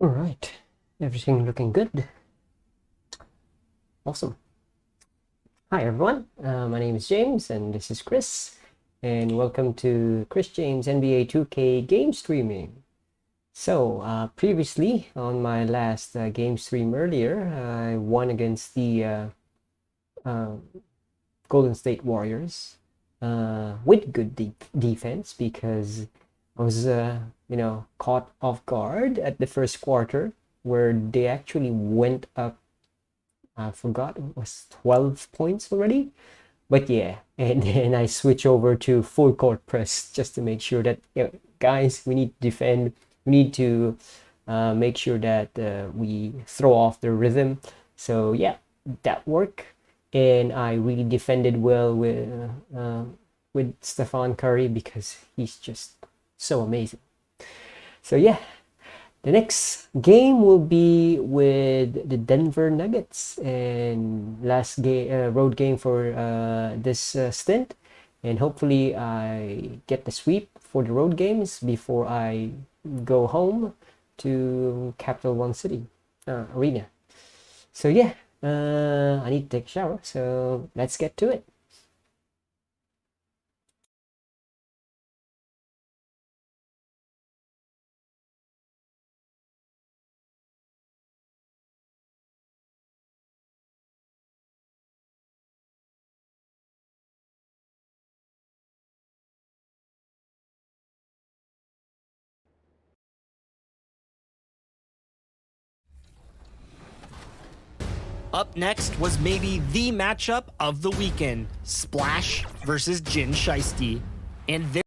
All right, everything looking good. Awesome. Hi, everyone. My name is James, and this is Chris, and welcome to Chris James NBA 2K game streaming. So, previously on my last game stream earlier, I won against the uh, Golden State Warriors with good defense because I was, caught off guard at the first quarter where they actually went up. I forgot it was 12 points already. But yeah, and then I switch over to full court press just to make sure that, guys, we need to defend. We need to make sure that we throw off the rhythm. So yeah, that worked, and I really defended well with Stefan Curry because he's just so amazing. So yeah, the next game will be with the Denver Nuggets, and last game, road game for this stint, and hopefully I get the sweep for the road games before I go home to Capital One City Arena. So yeah, I need to take a shower, so let's get to it. Up next was maybe the matchup of the weekend, Splash versus Jin Shiesty. And there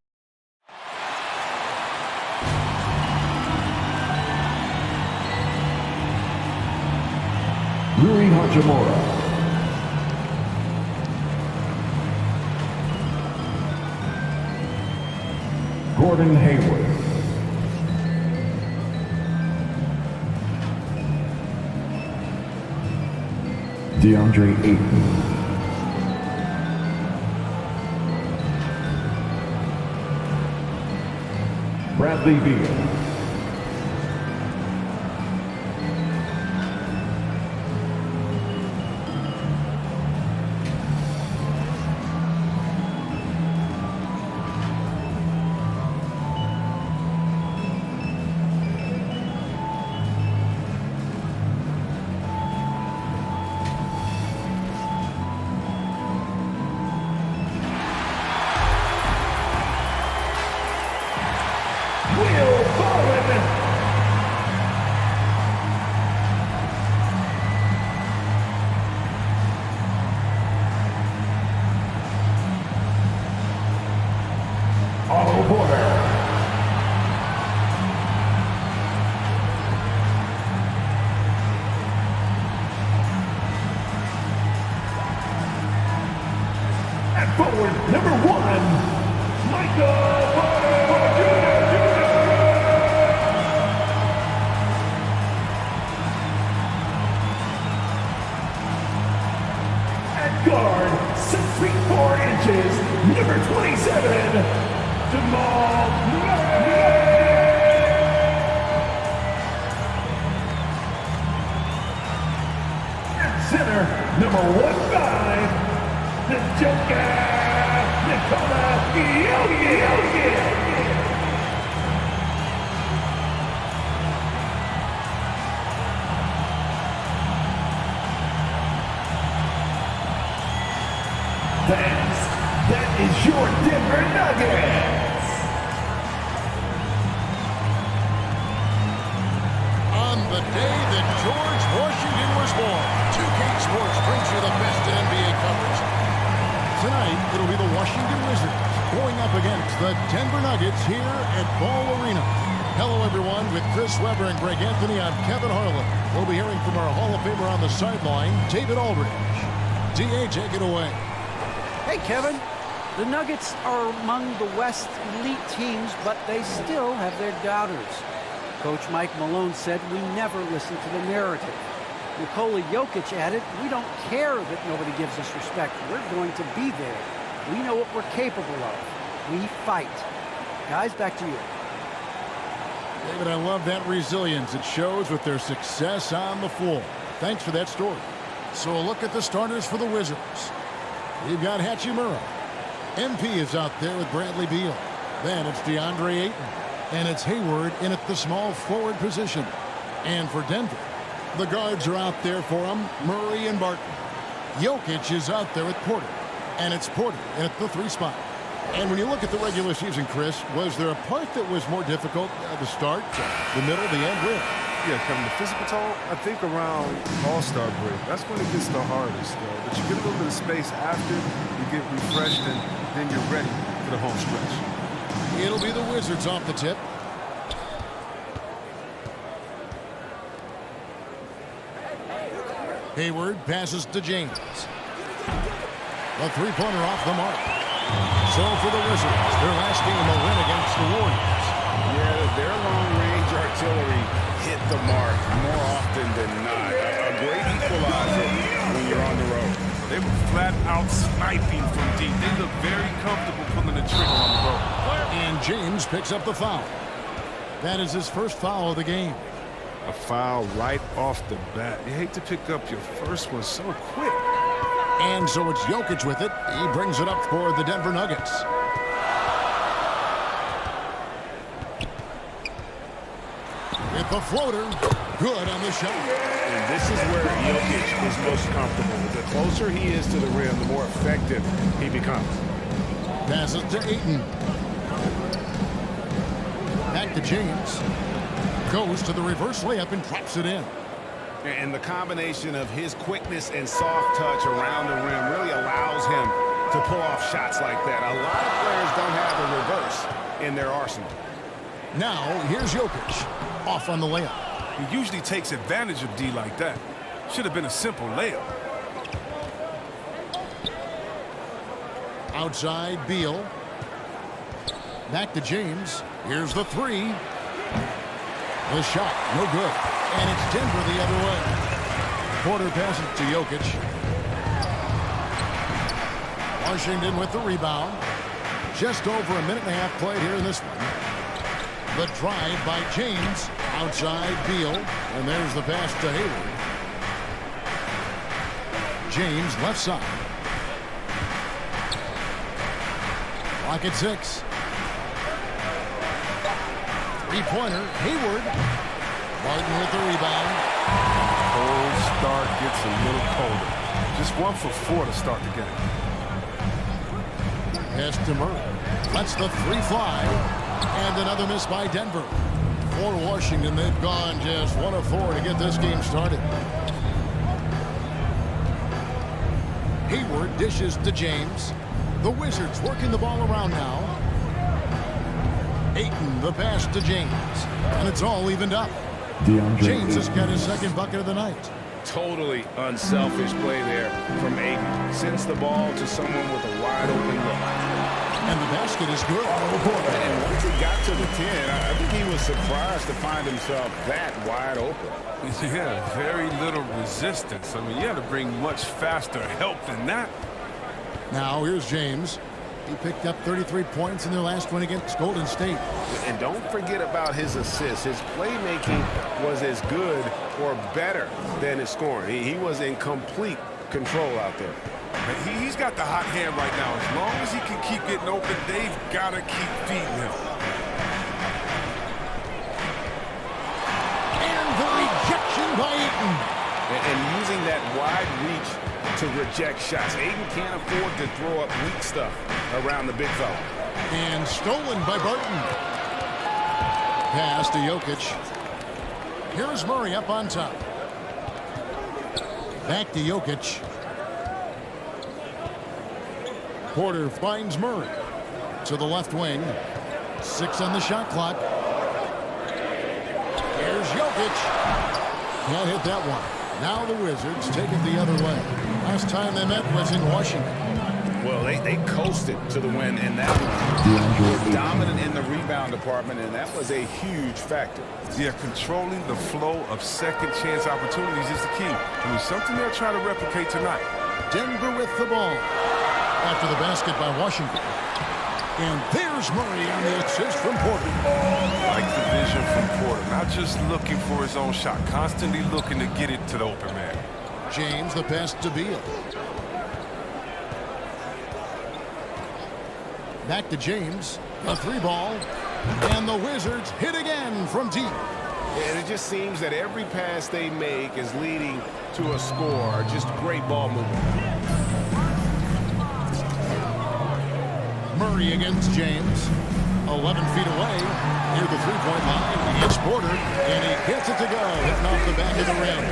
Rui Hachimura. Gordon Hayward. DeAndre Ayton. Bradley Beal. Forward, number one, Michael at guard, 6 feet 4 inches, number 27, Jamal Murray. At center, number 15, the Joker, Nikola Jokic. That is your Denver Nuggets. On the day that George Washington was born, 2K Sports brings you the best in NBA coverage. Tonight, it'll be the Washington Wizards going up against the Denver Nuggets here at Ball Arena. Hello, everyone. With Chris Webber and Greg Anthony, I'm Kevin Harlan. We'll be hearing from our Hall of Famer on the sideline, David Aldridge. DA, take it away. Hey, Kevin. The Nuggets are among the West elite teams, but they still have their doubters. Coach Mike Malone said we never listen to the narrative. Nikola Jokic added, we don't care that nobody gives us respect. We're going to be there. We know what we're capable of. We fight. Guys, back to you. David, I love that resilience. It shows with their success on the floor. Thanks for that story. So a look at the starters for the Wizards. You've got Hachimura. MP is out there with Bradley Beal. Then it's DeAndre Ayton. And it's Hayward in at the small forward position. And for Denver, the guards are out there for them, Murray and Barton. Jokic is out there with Porter. And it's Porter in at the 3 spot. And when you look at the regular season, Chris, was there a part that was more difficult? The start, the middle, the end, where? Yeah, Kevin, the physical toll, I think around All-Star break. That's when it gets the hardest, though. But you get a little bit of space after, you get refreshed, and then you're ready for the home stretch. It'll be the Wizards off the tip. Hayward passes to James. A 3-pointer off the mark. So for the Wizards, their last game will win against the Warriors. Yeah, their long-range artillery hit the mark more often than not. A great equalizer when you're on the road. They were flat out sniping from deep. They look very comfortable pulling the trigger on the road. And James picks up the foul. That is his first foul of the game. A foul right off the bat. You hate to pick up your first one so quick. And so it's Jokic with it. He brings it up for the Denver Nuggets. With the floater, good on the shot. And this is where Jokic is most comfortable. The closer he is to the rim, the more effective he becomes. Passes to Ayton. Back to James. Goes to the reverse layup and drops it in. And the combination of his quickness and soft touch around the rim really allows him to pull off shots like that. A lot of players don't have the reverse in their arsenal. Now, here's Jokic. Off on the layup. He usually takes advantage of D like that. Should have been a simple layup. Outside, Beal. Back to James. Here's the 3. The shot, no good. And it's Denver the other way. Porter passes to Jokic. Washington with the rebound. Just over a minute and a half played here in this one. The drive by James. Outside, Beal. And there's the pass to Hayward. James left side. Clock at 6. 3-pointer, Hayward. Barton with the rebound. Cold start gets a little colder. Just 1 for 4 to start the game. Pass to Murray. Lets the 3 fly. And another miss by Denver. For Washington, they've gone just 1 of 4 to get this game started. Hayward dishes to James. The Wizards working the ball around now. Ayton, the pass to James. And it's all evened up. James has got his second bucket of the night. Totally unselfish play there from Ayton. Sends the ball to someone with a wide open look. And the basket is good. And once he got to the 10, I think he was surprised to find himself that wide open. Yeah, very little resistance. I mean, you had to bring much faster help than that. Now here's James. He picked up 33 points in their last win against Golden State. And don't forget about his assists. His playmaking was as good or better than his scoring. He was in complete control out there. He's got the hot hand right now. As long as he can keep getting open, they've got to keep feeding him. And the rejection by Ayton. And using that wide reach to reject shots. Ayton can't afford to throw up weak stuff around the big fella. And stolen by Barton. Pass to Jokic. Here's Murray up on top. Back to Jokic. Porter finds Murray to the left wing. 6 on the shot clock. Here's Jokic. Can't hit that one. Now the Wizards take it the other way. Last time they met was in Washington. Well, they coasted to the win in that one. They were dominant in the rebound department, and that was a huge factor. Yeah, controlling the flow of second chance opportunities is the key. I mean, something they'll try to replicate tonight. Denver with the ball. After the basket by Washington. And there's Murray on the assist from Porter. Like the vision from Porter. Not just looking for his own shot. Constantly looking to get it to the open man. James, the pass to Beal. Back to James. A three ball. And the Wizards hit again from deep. And it just seems that every pass they make is leading to a score. Just great ball movement. Murray against James. 11 feet away. Near the three-point line. He gets Porter. And he gets it to go. Hitting off the back of the rim.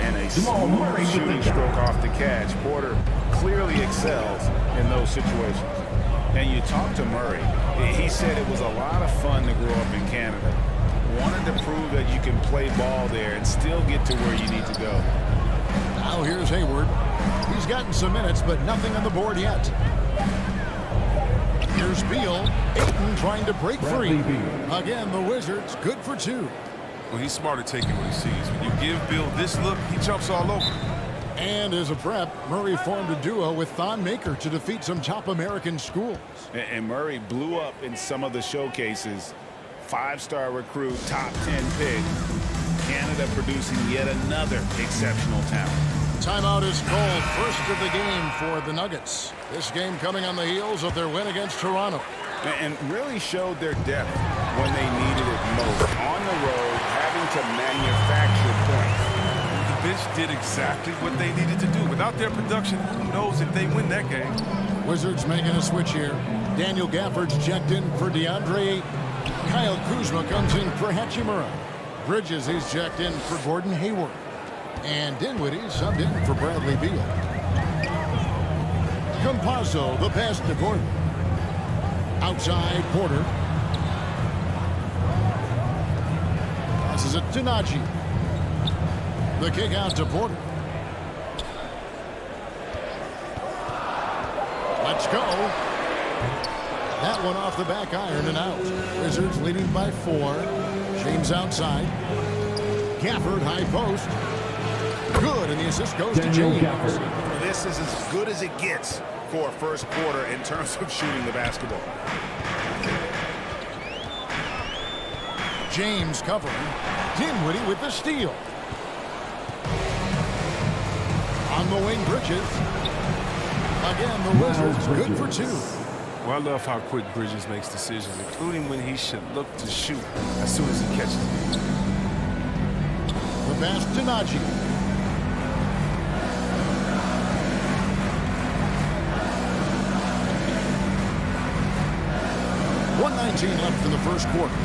And a smooth shooting stroke off the catch. Porter clearly excels in those situations. And you talk to Murray. He said it was a lot of fun to grow up in Canada. Wanted to prove that you can play ball there and still get to where you need to go. Now here's Hayward. He's gotten some minutes, but nothing on the board yet. Here's Beal. Ayton trying to break free. Again, the Wizards good for two. Well, he's smart at taking what he sees. When you give Bill this look, he jumps all over. And as a prep, Murray formed a duo with Thon Maker to defeat some top American schools. And Murray blew up in some of the showcases. 5-star recruit, top 10 pick. Canada producing yet another exceptional talent. Timeout is called. First of the game for the Nuggets. This game coming on the heels of their win against Toronto. And really showed their depth when they needed it most. On the road, having to manufacture points. The bench did exactly what they needed to do. Without their production, who knows if they win that game. Wizards making a switch here. Daniel Gafford's checked in for DeAndre Ayton. Kyle Kuzma comes in for Hachimura. Bridges is checked in for Gordon Hayward. And Dinwiddie subbed in for Bradley Beal. Campazzo, the pass to Gordon. Outside, Porter. Passes it to Najee. The kick out to Porter. Let's go. That one off the back iron and out. Wizards leading by 4. James outside. Gafford, high post. Good, and the assist goes to James. This is as good as it gets for a first quarter in terms of shooting the basketball. James covering. Dinwiddie with the steal. On the wing, Bridges. Again, the Wizards good for 2. Well, I love how quick Bridges makes decisions, including when he should look to shoot as soon as he catches it. The pass to Najee. .119 left in the first quarter.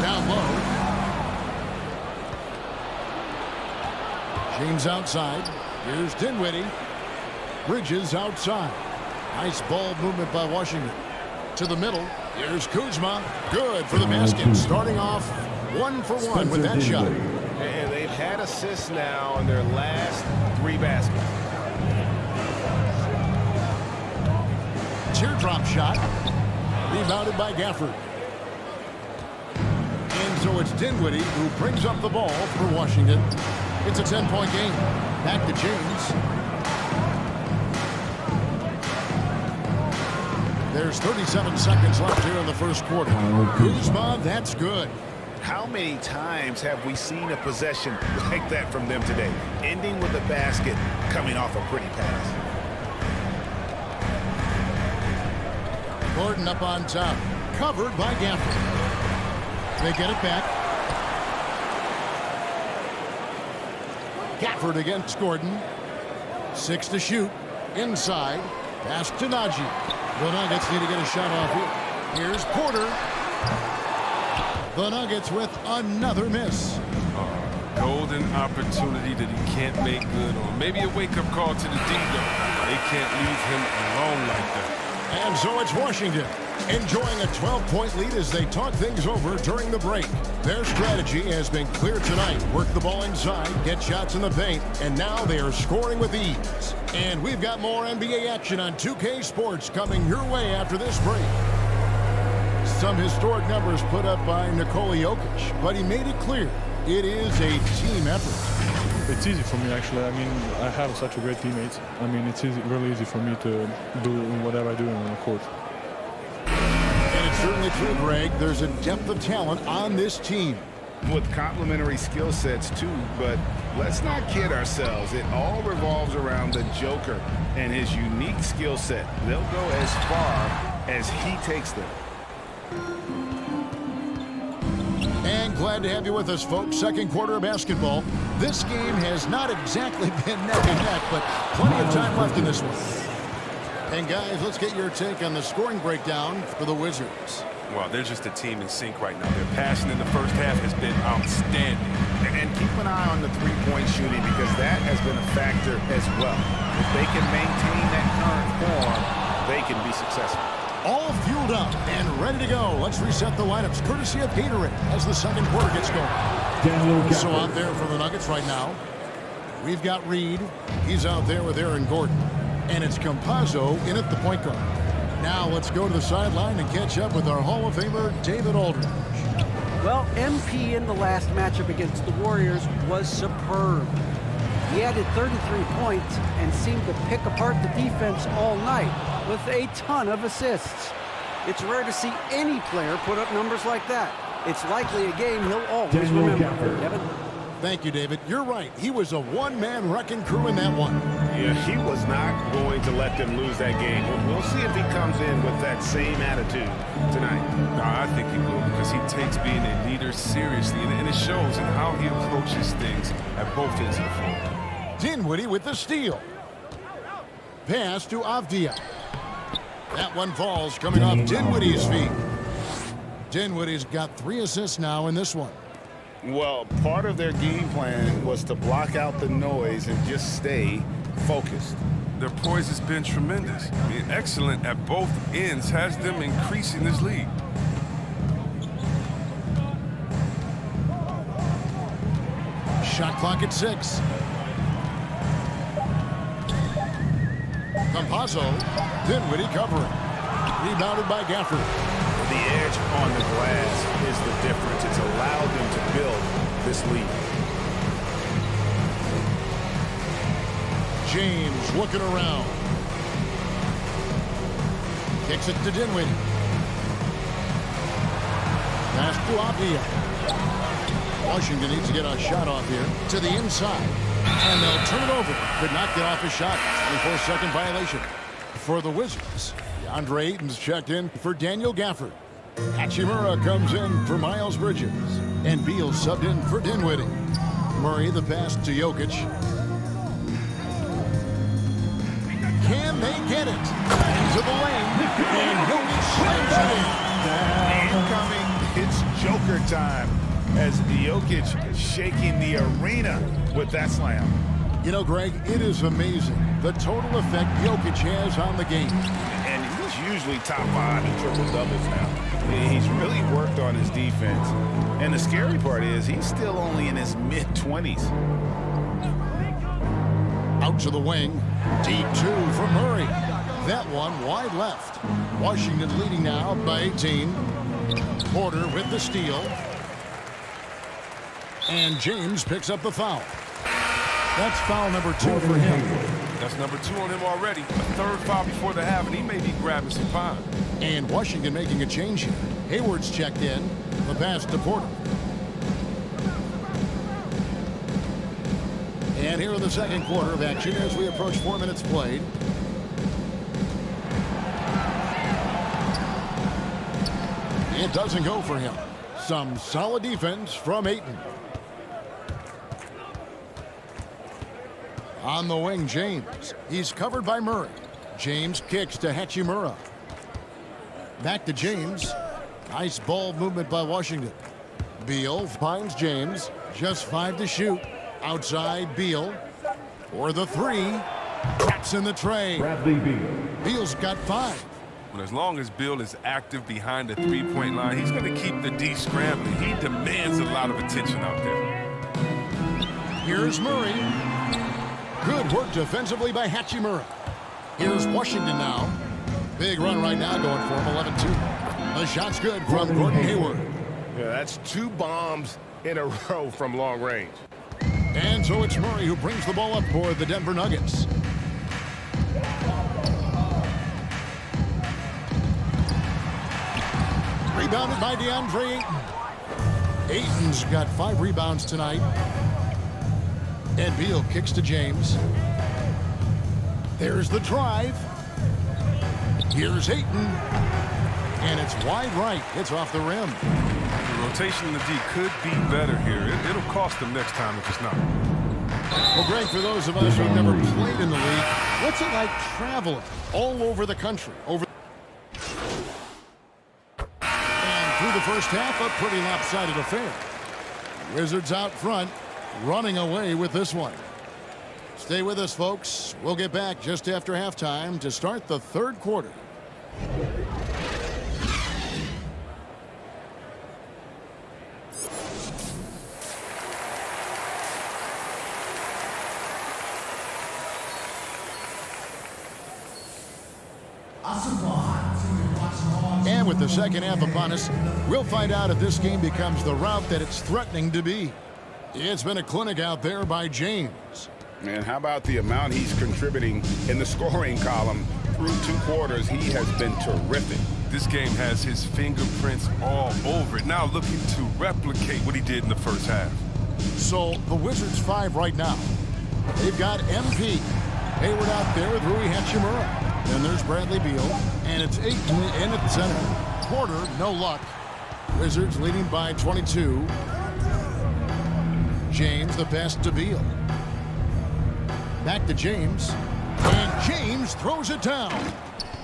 Down low. James outside. Here's Dinwiddie. Bridges outside. Nice ball movement by Washington. To the middle. Here's Kuzma. Good for the basket. Starting off 1 for 1 with that shot. And they've had assists now in their last 3 baskets. Teardrop shot. Rebounded by Gafford. And so it's Dinwiddie who brings up the ball for Washington. It's a 10-point game. Back to James. There's 37 seconds left here in the first quarter. Kuzma, that's good. How many times have we seen a possession like that from them today? Ending with a basket, coming off a pretty pass. Gordon up on top. Covered by Gafford. They get it back. Gafford against Gordon. 6 to shoot. Inside. Pass to Najee. The Nuggets need to get a shot off here. Here's Porter. The Nuggets with another miss. Golden opportunity that he can't make good on. Maybe a wake-up call to the D-Lo. They can't leave him alone like that. And so it's Washington enjoying a 12-point lead as they talk things over during the break. Their strategy has been clear tonight. Work the ball inside, get shots in the paint, and now they are scoring with ease. And we've got more NBA action on 2K Sports coming your way after this break. Some historic numbers put up by Nikola Jokic, but he made it clear it is a team effort. It's easy for me, actually. I mean, I have such a great teammates. I mean, it's easy, really easy for me to do whatever I do on the court. certainly true, Greg. There's a depth of talent on this team. With complementary skill sets too, but let's not kid ourselves. It all revolves around the Joker and his unique skill set. They'll go as far as he takes them. And glad to have you with us, folks. Second quarter of basketball. This game has not exactly been neck and neck, but plenty of time left in this one. And guys, let's get your take on the scoring breakdown for the Wizards. Well, they're just a team in sync right now. Their passing in the first half has been outstanding. And keep an eye on the three-point shooting because that has been a factor as well. If they can maintain that current form, they can be successful. All fueled up and ready to go. Let's reset the lineups courtesy of Gatorade as the second quarter gets going. So out there for the Nuggets right now, we've got Reed. He's out there with Aaron Gordon. And it's Campazzo in at the point guard. Now let's go to the sideline and catch up with our Hall of Famer, David Aldridge. Well, MP in the last matchup against the Warriors was superb. He added 33 points and seemed to pick apart the defense all night with a ton of assists. It's rare to see any player put up numbers like that. It's likely a game he'll always remember. Kevin? Thank you, David. You're right. He was a one-man wrecking crew in that one. Yeah, he was not going to let them lose that game. We'll see if he comes in with that same attitude tonight. No, I think he will because he takes being a leader seriously, and it shows in how he approaches things at both ends of the floor. Dinwiddie with the steal. Pass to Avdia. That one falls coming off Dinwiddie's feet. Dinwiddie's got 3 assists now in this one. Well, part of their game plan was to block out the noise and just stay focused. Their poise has been tremendous. Being excellent at both ends has them increasing this lead. Shot clock at 6. Campazzo, Dinwiddie covering. Rebounded by Gafford. The edge on the glass is the difference. It's allowed them to build this lead. James looking around. Kicks it to Dinwiddie. Pass to Avdia. Washington needs to get a shot off here to the inside. And they'll turn it over. Could not get off his shot. 24-second violation for the Wizards. DeAndre Ayton's checked in for Daniel Gafford. Hachimura comes in for Miles Bridges. And Beal subbed in for Dinwiddie. Murray the pass to Jokic. Can they get it? Into the lane. And Jokic slams it in. Incoming, it's Joker time as Jokic shaking the arena with that slam. You know, Greg, it is amazing the total effect Jokic has on the game. And he's usually top 5 in triple-doubles now. He's really worked on his defense. And the scary part is he's still only in his mid-20s. Out to the wing. Deep 2 for Murray. That one wide left. Washington leading now by 18. Porter with the steal. And James picks up the foul. That's foul number 2 for him. That's number 2 on him already. A third foul before the half, and he may be grabbing some pine. And Washington making a change here. Hayward's checked in. The pass to Porter. And here in the second quarter of action as we approach 4 minutes played. It doesn't go for him. Some solid defense from Ayton. On the wing, James. He's covered by Murray. James kicks to Hachimura. Back to James. Nice ball movement by Washington. Beal finds James. Just 5 to shoot. Outside, Beal. For the 3. Traps in the tray. Bradley Beal. Beal's got 5. But as long as Bill is active behind the three-point line, he's going to keep the D scrambling. He demands a lot of attention out there. Here's Murray. Good work defensively by Hachimura. Here's Washington now. Big run right now going for him, 11-2. The shot's good from Gordon Hayward. Yeah, that's 2 bombs in a row from long range. And so it's Murray who brings the ball up for the Denver Nuggets. Rebounded by DeAndre Ayton. Ayton's got 5 rebounds tonight. And Beal kicks to James. There's the drive. Here's Ayton. And it's wide right. It's off the rim. The rotation in the D could be better here. It'll cost them next time if it's not. Well, Greg, for those of us who've never played in the league, what's it like traveling all over the country? And through the first half, a pretty lopsided affair. Wizards out front, running away with this one. Stay with us, folks. We'll get back just after halftime to start the third quarter. And with the second half upon us, we'll find out if this game becomes the route that it's threatening to be. It's been a clinic out there by James. And how about the amount he's contributing in the scoring column? Through 2 quarters, he has been terrific. This game has his fingerprints all over it. Now looking to replicate what he did in the first half. So the Wizards 5 right now. They've got MP. Hayward out there with Rui Hachimura. Then there's Bradley Beal. And it's Ayton in at the center. Porter, no luck. Wizards leading by 22. James, the pass to Beal. Back to James. And James throws it down.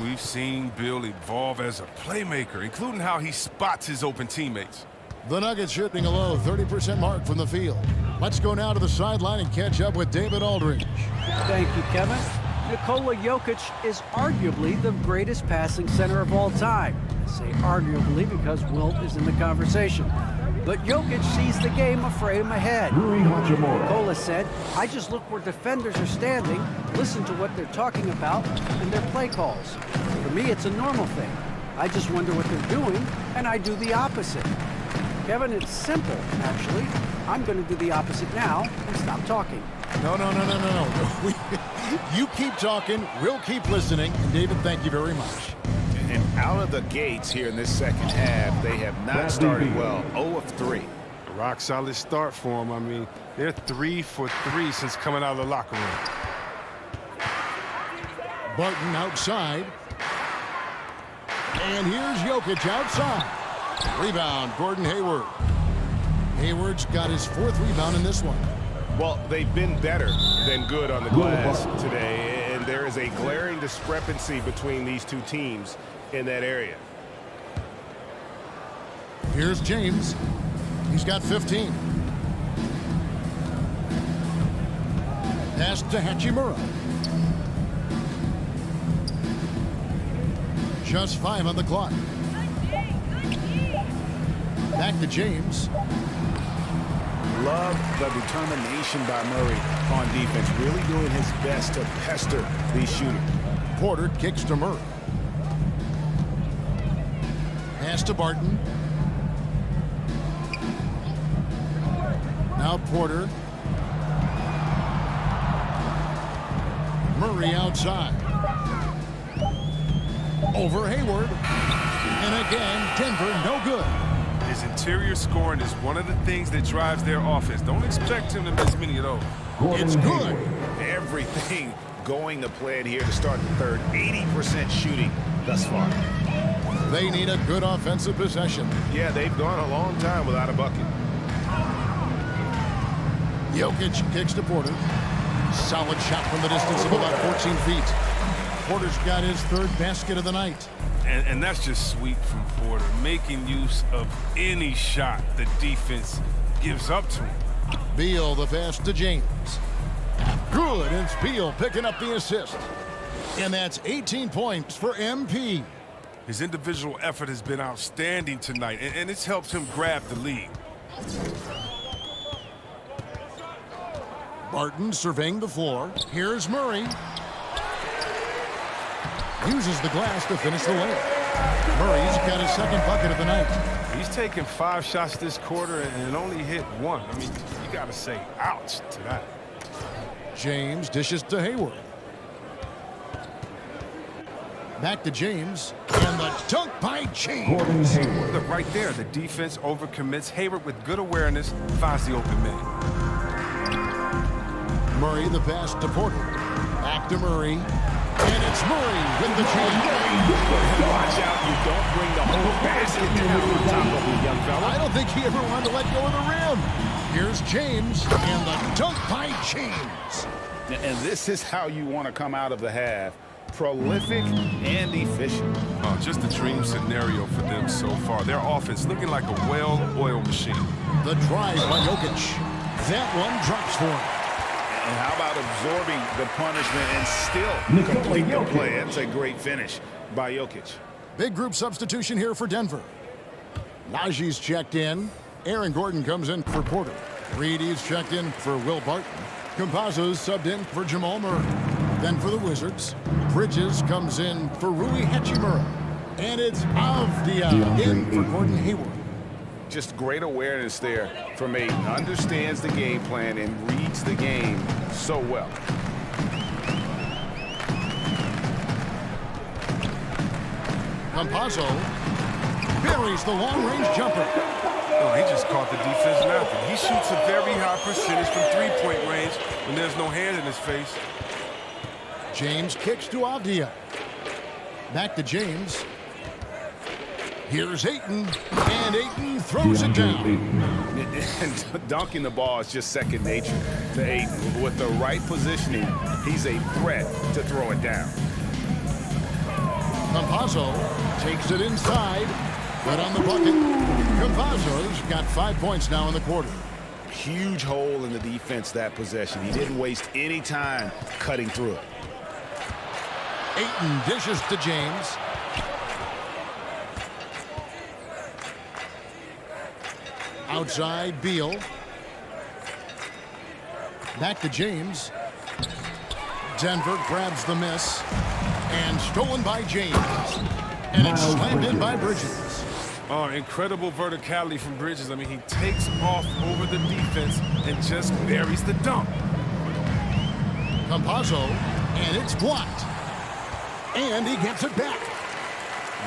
We've seen Bill evolve as a playmaker, including how he spots his open teammates. The Nuggets shooting a low 30% mark from the field. Let's go now to the sideline and catch up with David Aldridge. Thank you, Kevin. Nikola Jokic is arguably the greatest passing center of all time. I say arguably because Wilt is in the conversation. But Jokic sees the game a frame ahead. Nikola said, I just look where defenders are standing, listen to what they're talking about, and their play calls. For me, it's a normal thing. I just wonder what they're doing, and I do the opposite. Kevin, it's simple, actually. I'm going to do the opposite now and stop talking. No. You keep talking, we'll keep listening. And David, thank you very much. And out of the gates here in this second half, they have not started well. 0 of 3. A rock solid start for them. I mean, they're 3 for 3 since coming out of the locker room. Barton outside. And here's Jokic outside. Rebound, Gordon Hayward. Hayward's got his 4th rebound in this one. Well, they've been better than good on the glass today, and there is a glaring discrepancy between these two teams in that area. Here's James. He's got 15. Pass to Hachimura. Just 5 on the clock. Back to James. Love the determination by Murray on defense, really doing his best to pester these shooters. Porter kicks to Murray. Pass to Barton. Now Porter. Murray outside. Over Hayward. And again, Denver no good. His interior scoring is one of the things that drives their offense. Don't expect him to miss many of those. It's good. Everything going to plan here to start the third. 80% shooting thus far. They need a good offensive possession. Yeah, they've gone a long time without a bucket. Jokic kicks to Porter. Solid shot from the distance of about 14 feet. Porter's got his 3rd basket of the night. And that's just sweet from Porter, making use of any shot the defense gives up to him. Beal the pass to James. Good, and it's Beal picking up the assist. And that's 18 points for MP. His individual effort has been outstanding tonight, and it's helped him grab the lead. Barton surveying the floor. Here's Murray. Uses the glass to finish the layup. Murray's got his 2nd bucket of the night. He's taken 5 shots this quarter and only hit 1. I mean, you got to say ouch to that. James dishes to Hayward. Back to James. And the dunk by Gordon James. Hayward. Look, right there, the defense overcommits. Hayward, with good awareness, finds the open man. Murray the pass to Porter. Back to Murray. And it's Murray with the jam. Watch out, you don't bring the whole basket down on top of you, young fella. I don't think he ever wanted to let go of the rim. Here's James, and the dunk by James. And this is how you want to come out of the half. Prolific and efficient. Oh, just a dream scenario for them so far. Their offense looking like a well-oiled machine. The drive by Jokic. That one drops for him. And how about absorbing the punishment and still Nikola complete the Jokic. play? That's a great finish by Jokic. Big group substitution here for Denver. Najee's checked in. Aaron Gordon comes in for Porter. Reedy's checked in for Will Barton. Campazzo's subbed in for Jamal Murray. Then for the Wizards, Bridges comes in for Rui Hachimura. And it's Avdia in for Gordon Hayward. Just great awareness there from Aiden. Understands the game plan and reads the game so well. Campazzo buries the long-range jumper. Oh, he just caught the defense napping. He shoots a very high percentage from three-point range when there's no hand in his face. James kicks to Avdia. Back to James. Here's Ayton, and Ayton throws it down. And dunking the ball is just second nature to Aiden. With the right positioning, he's a threat to throw it down. Campazzo takes it inside, but on the bucket. Campazzo's got 5 points now in the quarter. Huge hole in the defense that possession. He didn't waste any time cutting through it. Ayton dishes to James. Outside, Beal. Back to James. Denver grabs the miss. And stolen by James. And it's slammed in by Bridges. Oh, incredible verticality from Bridges. I mean, he takes off over the defense and just buries the dunk. Campazzo, and it's blocked. And he gets it back.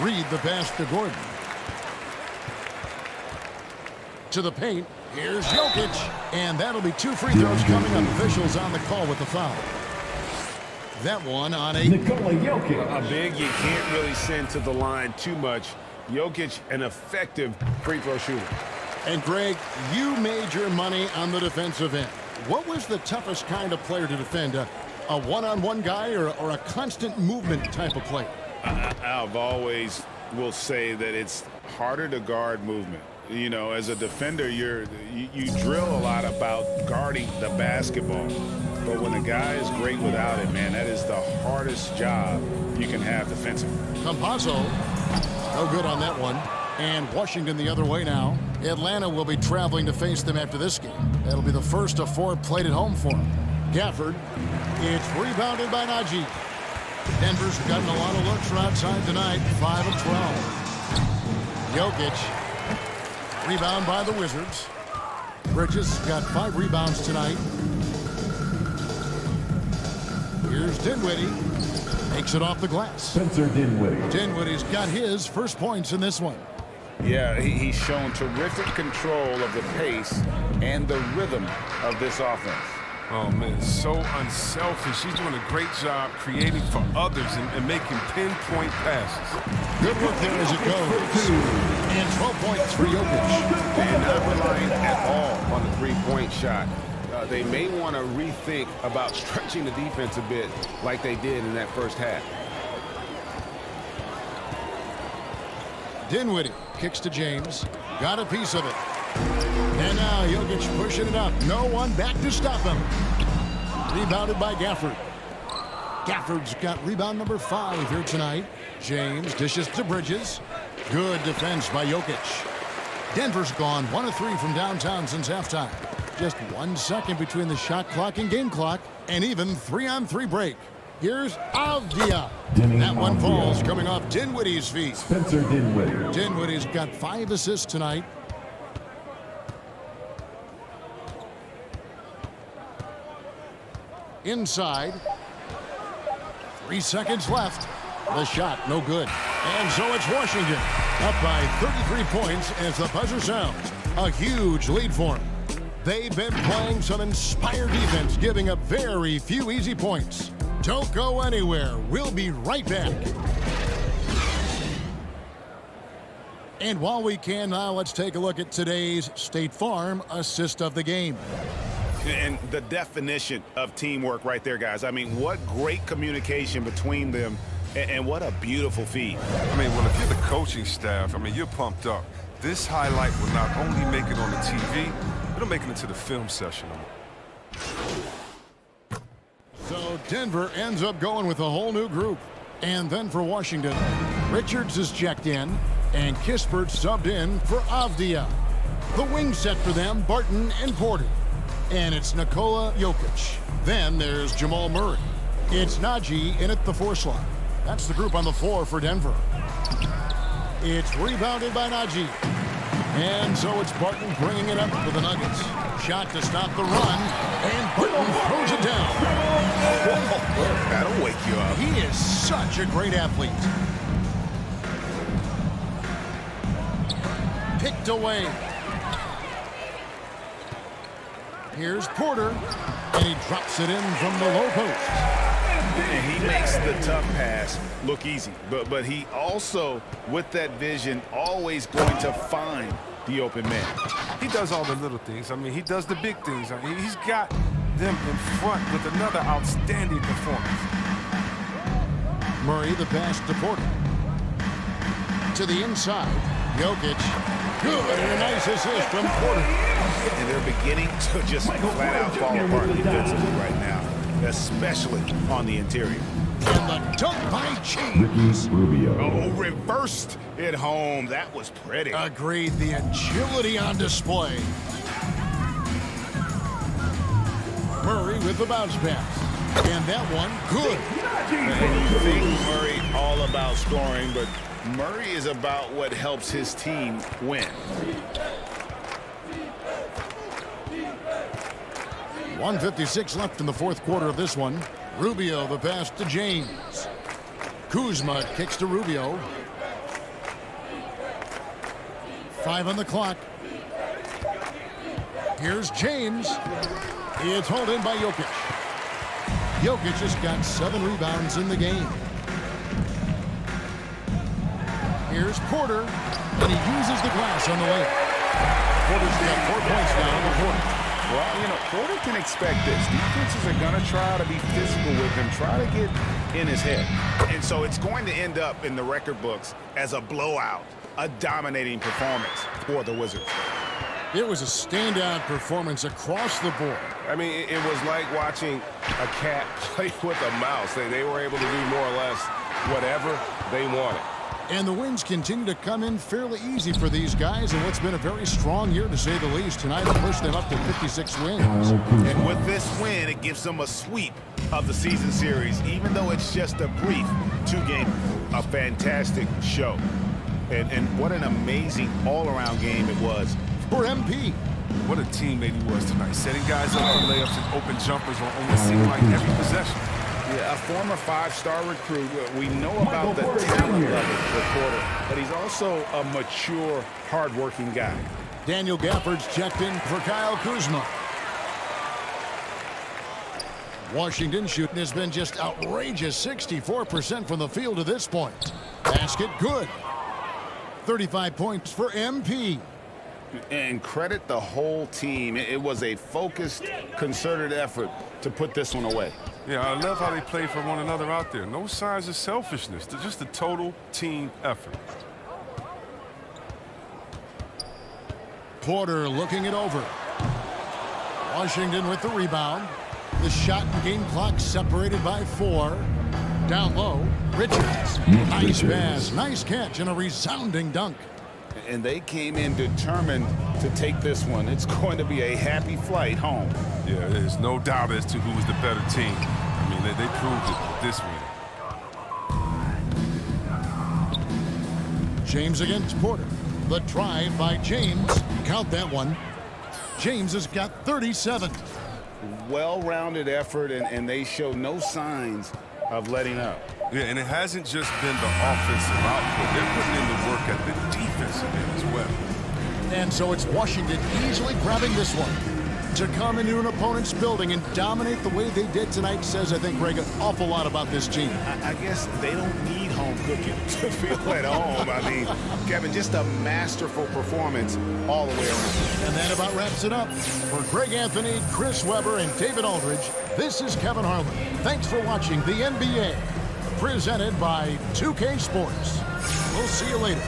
Reed the pass to Gordon. To the paint. Here's Jokic. And that'll be 2 free throws coming up. Officials on the call with the foul. That one on a Nikola Jokic. A big you can't really send to the line too much. Jokic, an effective free throw shooter. And Greg, you made your money on the defensive end. What was the toughest kind of player to defend? A one-on-one guy or a constant movement type of player? I've always will say that it's harder to guard movement. You know, as a defender, you drill a lot about guarding the basketball. But when a guy is great without it, man, that is the hardest job you can have defensively. Campazzo, no good on that one. And Washington the other way now. Atlanta will be traveling to face them after this game. That'll be the first of 4 played at home for them. Gafford, it's rebounded by Najee. Denver's gotten a lot of looks from outside tonight, 5 of 12. Jokic, rebound by the Wizards. Bridges got 5 rebounds tonight. Here's Dinwiddie. Takes it off the glass. Spencer Dinwiddie. Dinwiddie's got his first points in this one. Yeah, he's shown terrific control of the pace and the rhythm of this offense. Oh, man, so unselfish. He's doing a great job creating for others and making pinpoint passes. Good work there as it goes. And 12 points for Jokic. And not relying at all on the three-point shot. They may want to rethink about stretching the defense a bit like they did in that first half. Dinwiddie kicks to James. Got a piece of it. And now Jokic pushing it up. No one back to stop him. Rebounded by Gafford. Gafford's got rebound number 5 here tonight. James dishes to Bridges. Good defense by Jokic. Denver's gone 1 of 3 from downtown since halftime. Just 1 second between the shot clock and game clock. And even 3-on-3 break. Here's Avdia. That one falls coming off Dinwiddie's feet. Spencer Dinwiddie. Dinwiddie's got 5 assists tonight. Inside. 3 seconds left. The shot, no good. And so it's Washington, up by 33 points as the buzzer sounds. A huge lead for them. They've been playing some inspired defense, giving up very few easy points. Don't go anywhere. We'll be right back. And while we can now, let's take a look at today's State Farm assist of the game. And the definition of teamwork right there, guys. I mean, what great communication between them, and what a beautiful feed. I mean, well, if you're the coaching staff, I mean, you're pumped up. This highlight will not only make it on the TV, it'll make it into the film session. So Denver ends up going with a whole new group. And then for Washington, Richards is checked in, and Kispert subbed in for Avdia. The wing set for them, Barton and Porter. And it's Nikola Jokic. Then there's Jamal Murray. It's Najee in at the 4 slot. That's the group on the floor for Denver. It's rebounded by Najee. And so it's Barton bringing it up for the Nuggets. Shot to stop the run, and Barton throws it down. That'll wake you up. He is such a great athlete. Picked away. Here's Porter, and he drops it in from the low post. And he makes the tough pass look easy. But he also, with that vision, always going to find the open man. He does all the little things. I mean, he does the big things. I mean, he's got them in front with another outstanding performance. Murray the pass to Porter. To the inside, Jokic. Good, and a nice assist from Porter. And they're beginning to just flat out fall apart defensively right now, especially on the interior. And the dunk by James. Ricky Rubio. Oh, reversed it home. That was pretty. Agreed, the agility on display. Murray with the bounce pass. And that one, good. And you think Murray all about scoring, but Murray is about what helps his team win. 1:56 left in the fourth quarter of this one. Rubio the pass to James. Kuzma kicks to Rubio. 5 on the clock. Here's James. It's hauled in by Jokic. Jokic just got 7 rebounds in the game. Here's Porter, and he uses the glass on the way. Porter's got 4 points now in the quarter. Well, you know, Porter can expect this. Defenses are going to try to be physical with him, try to get in his head. And so it's going to end up in the record books as a blowout, a dominating performance for the Wizards. It was a standout performance across the board. I mean, it was like watching a cat play with a mouse. They were able to do more or less whatever they wanted. And the wins continue to come in fairly easy for these guys in what's been a very strong year, to say the least. Tonight will push them up to 56 wins. And with this win, it gives them a sweep of the season series, even though it's just a brief 2-game. A fantastic show. And what an amazing all-around game it was for MP. What a teammate he was tonight, setting guys up for layups and open jumpers on almost seemed like every possession. Yeah, a former 5-star recruit. We know about the talent level for Porter, but he's also a mature, hard-working guy. Daniel Gafford's checked in for Kyle Kuzma. Washington shooting has been just outrageous, 64% from the field to this point. Basket good. 35 points for MP. And credit the whole team. It was a focused, concerted effort to put this one away. Yeah, I love how they play for one another out there. No signs of selfishness. They're just a total team effort. Porter looking it over. Washington with the rebound. The shot and game clock separated by 4. Down low, Richards. Nice pass, nice catch, and a resounding dunk. And they came in determined to take this one. It's going to be a happy flight home. Yeah, there's no doubt as to who was the better team. I mean, they proved it with this win. James against Porter. The drive by James. Count that one. James has got 37. Well-rounded effort, and they show no signs of letting up. Yeah, and it hasn't just been the offensive output. They're putting in the work at the defensive end as well. And so it's Washington easily grabbing this one. To come into an opponent's building and dominate the way they did tonight says, I think, Greg, an awful lot about this team. I guess they don't need home cooking to feel at home. I mean, Kevin, just a masterful performance all the way around. And that about wraps it up. For Greg Anthony, Chris Webber, and David Aldridge, this is Kevin Harlan. Thanks for watching the NBA, presented by 2K Sports. We'll see you later.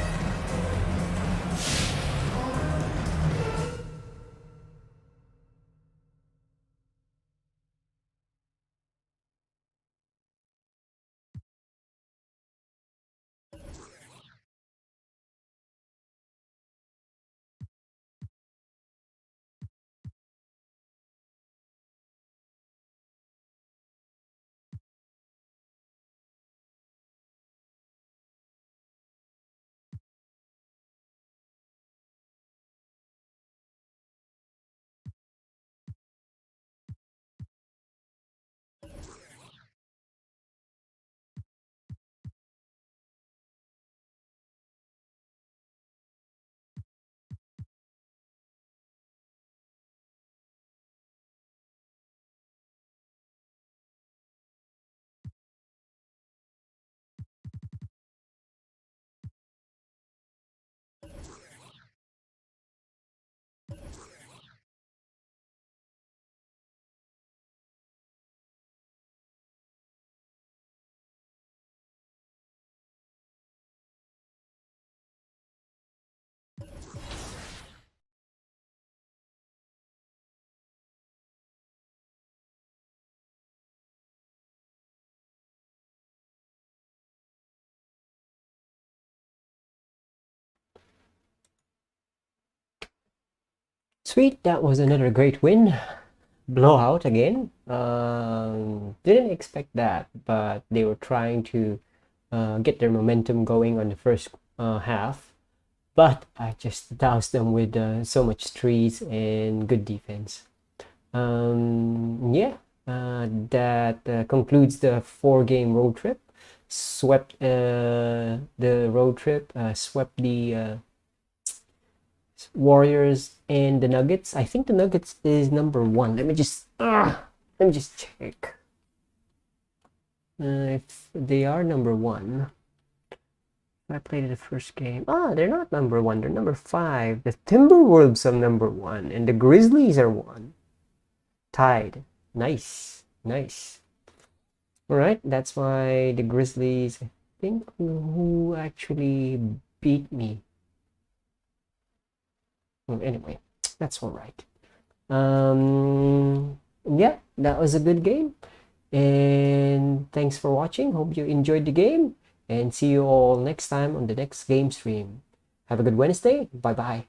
Sweet, that was another great win. Blowout again. Didn't expect that, but they were trying to get their momentum going on the first half. But I just doused them with so much threes and good defense. Yeah, that concludes the 4-game road trip. Swept the road trip, swept the Warriors and the Nuggets. I think the Nuggets is number 1. Let me just check if they are number 1. I played the first game. They're not number 1. They're number 5. The Timberwolves are number 1, and the Grizzlies are 1. Tied. Nice. All right, that's why the Grizzlies, I think, who actually beat me. Well, anyway, that's all right. Yeah, that was a good game, and thanks for watching. Hope you enjoyed the game, and see you all next time on the next game stream. Have a good Wednesday. Bye bye.